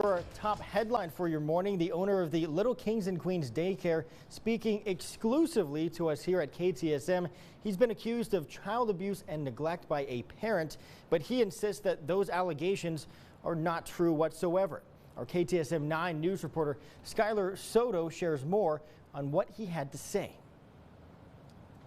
For a top headline for your morning, the owner of the Little Kings and Queens Daycare speaking exclusively to us here at KTSM. He's been accused of child abuse and neglect by a parent, but he insists that those allegations are not true whatsoever. Our KTSM 9 news reporter Skylar Soto shares more on what he had to say.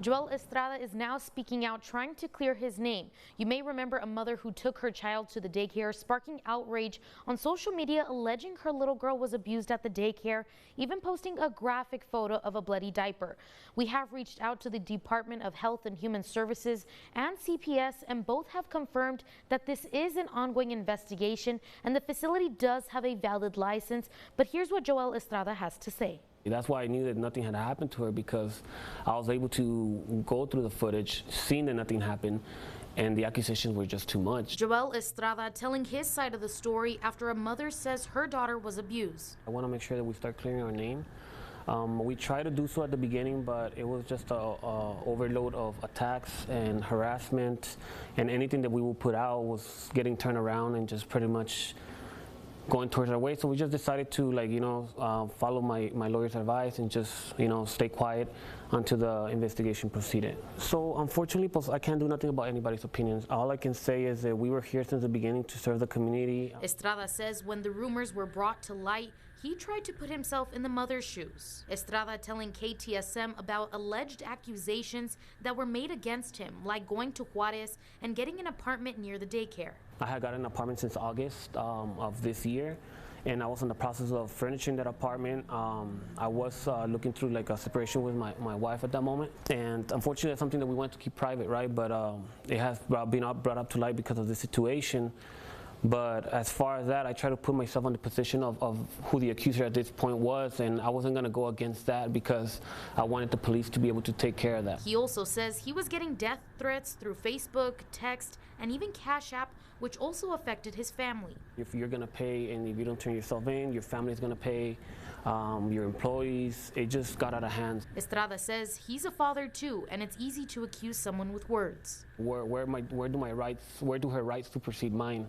Joel Estrada is now speaking out, trying to clear his name. You may remember a mother who took her child to the daycare, sparking outrage on social media, alleging her little girl was abused at the daycare, even posting a graphic photo of a bloody diaper. We have reached out to the Department of Health and Human Services and CPS, and both have confirmed that this is an ongoing investigation and the facility does have a valid license. But here's what Joel Estrada has to say. That's why I knew that nothing had happened to her, because I was able to go through the footage, seeing that nothing happened, and the accusations were just too much. Joel Estrada telling his side of the story after a mother says her daughter was abused. I want to make sure that we start clearing our name. We tried to do so at the beginning, but it was just a overload of attacks and harassment, and anything that we would put out was getting turned around and just pretty much going towards our way. So we just decided to, follow my lawyer's advice and just, stay quiet until the investigation proceeded. So unfortunately, I can't do nothing about anybody's opinions. All I can say is that we were here since the beginning to serve the community. Estrada says when the rumors were brought to light, he tried to put himself in the mother's shoes. Estrada telling KTSM about alleged accusations that were made against him, like going to Juarez and getting an apartment near the daycare. I had got an apartment since August of this year, and I was in the process of furnishing that apartment. I was looking through like a separation with my wife at that moment, and unfortunately that's something that we want to keep private, right? But it has been brought up to light because of the situation. But as far as that, I try to put myself in the position of who the accuser at this point was, and I wasn't going to go against that because I wanted the police to be able to take care of that. He also says he was getting death threats through Facebook, text, and even Cash App, which also affected his family. If you're going to pay and if you don't turn yourself in, your family's going to pay, your employees. It just got out of hand. Estrada says he's a father too, and it's easy to accuse someone with words. Where do her rights supersede mine?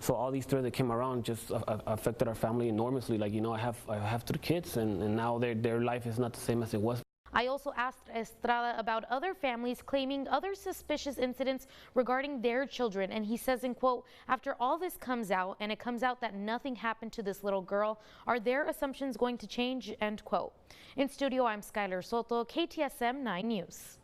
So all these threats that came around just affected our family enormously. I have 3 kids, and now their life is not the same as it was. I also asked Estrada about other families claiming other suspicious incidents regarding their children, and he says, in quote, after all this comes out and it comes out that nothing happened to this little girl, are their assumptions going to change, end quote. In studio, I'm Skylar Soto, KTSM 9 News.